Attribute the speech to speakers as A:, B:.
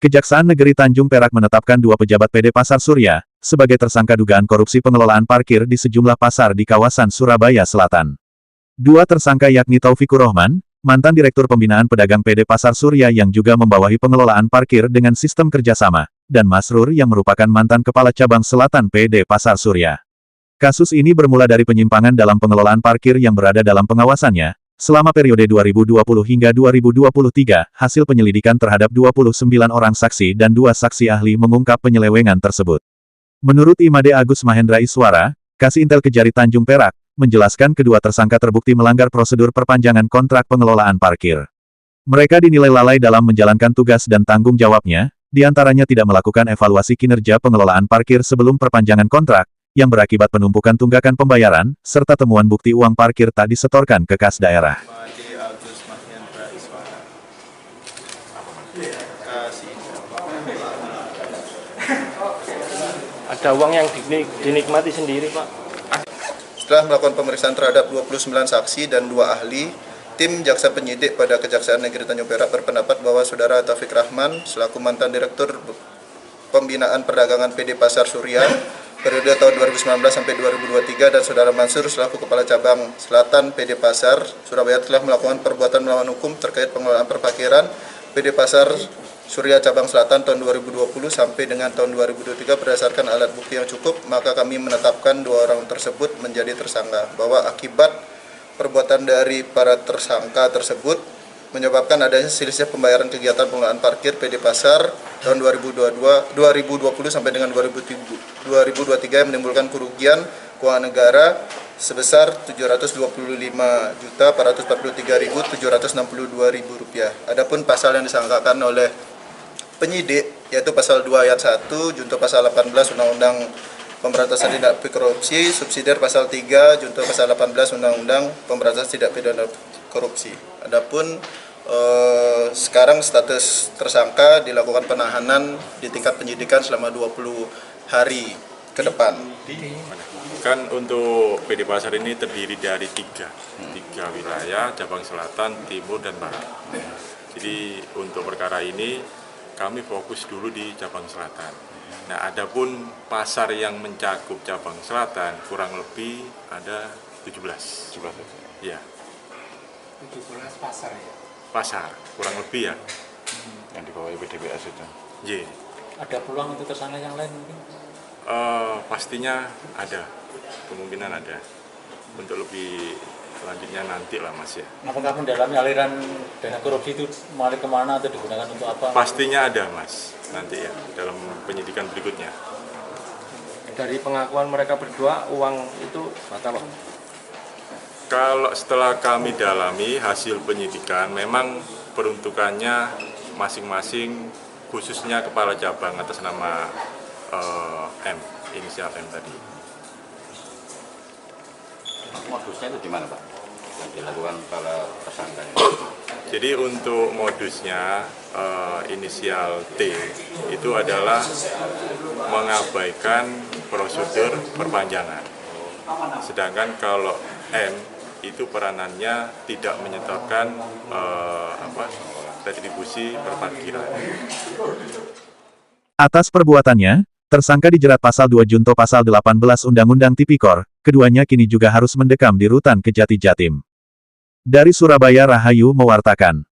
A: Kejaksaan Negeri Tanjung Perak menetapkan dua pejabat PD Pasar Surya sebagai tersangka dugaan korupsi pengelolaan parkir di sejumlah pasar di kawasan Surabaya Selatan. Dua tersangka yakni Taufikur Rohman, mantan Direktur Pembinaan Pedagang PD Pasar Surya yang juga membawahi pengelolaan parkir dengan sistem kerjasama, dan Masrur yang merupakan mantan Kepala Cabang Selatan PD Pasar Surya. Kasus ini bermula dari penyimpangan dalam pengelolaan parkir yang berada dalam pengawasannya. Selama periode 2020 hingga 2023, hasil penyelidikan terhadap 29 orang saksi dan 2 saksi ahli mengungkap penyelewengan tersebut. Menurut Imade Agus Mahendra Iswara, Kasih Intel Kejari Tanjung Perak, menjelaskan kedua tersangka terbukti melanggar prosedur perpanjangan kontrak pengelolaan parkir. Mereka dinilai lalai dalam menjalankan tugas dan tanggung jawabnya, diantaranya tidak melakukan evaluasi kinerja pengelolaan parkir sebelum perpanjangan kontrak, yang berakibat penumpukan tunggakan pembayaran, serta temuan bukti uang parkir tak disetorkan ke kas daerah.
B: Ada uang yang dinikmati sendiri, Pak.
C: Setelah melakukan pemeriksaan terhadap 29 saksi dan 2 ahli, tim jaksa penyidik pada Kejaksaan Negeri Tanjung Perak berpendapat bahwa Saudara Taufik Rahman selaku mantan Direktur Pembinaan Perdagangan PD Pasar Surya periode tahun 2019 sampai 2023 dan Saudara Mansur selaku Kepala Cabang Selatan PD Pasar Surabaya telah melakukan perbuatan melawan hukum terkait pengelolaan perparkiran PD Pasar Surya Cabang Selatan tahun 2020 sampai dengan tahun 2023 berdasarkan alat bukti yang cukup, maka kami menetapkan 2 orang tersebut menjadi tersangka, bahwa akibat perbuatan dari para tersangka tersebut menyebabkan adanya selisih pembayaran kegiatan pengelolaan parkir PD Pasar tahun 2020 sampai dengan 2023 yang menimbulkan kerugian keuangan negara sebesar Rp722.443.762. Adapun pasal yang disangkakan oleh penyidik yaitu pasal 2 ayat 1 junto pasal 18 Undang-Undang Pemberantasan Tindak Korupsi, subsidiar pasal 3 junto pasal 18 Undang-Undang Pemberantasan Tindak Pidana Korupsi. Adapun sekarang status tersangka dilakukan penahanan di tingkat penyidikan selama 20 hari ke depan.
D: Kan untuk PD Pasar ini terdiri dari tiga wilayah, Cabang Selatan, Timur, dan Barat. Jadi untuk perkara ini kami fokus dulu di Cabang Selatan. Nah, adapun pasar yang mencakup Cabang Selatan kurang lebih ada 17. Ya.
E: 17 pasar ya?
D: Pasar, kurang lebih ya.
F: Yang dibawahi PDPS itu.
D: J.
E: Ada peluang untuk tersangka yang lain mungkin?
D: Pastinya ada, kemungkinan ada. Untuk lebih selanjutnya nanti lah Mas ya.
E: Apakah mendalami aliran dana korupsi itu mengalir kemana atau digunakan untuk apa?
D: Pastinya ada Mas, nanti ya, dalam penyidikan berikutnya.
B: Dari pengakuan mereka berdua, uang itu batal, Pak?
D: Kalau setelah kami dalami hasil penyidikan, memang peruntukannya masing-masing, khususnya Kepala Cabang atas nama M, inisial M tadi.
F: Modusnya itu di mana, Pak? Yang dilakukan para tersangka ini?
D: Jadi untuk modusnya inisial T itu adalah mengabaikan prosedur perpanjangan. Sedangkan kalau M itu peranannya tidak menyetorkan retribusi perparkiran.
A: Atas perbuatannya, tersangka dijerat pasal 2 junto pasal 18 Undang-Undang Tipikor, keduanya kini juga harus mendekam di Rutan Kejati Jatim. Dari Surabaya, Rahayu mewartakan.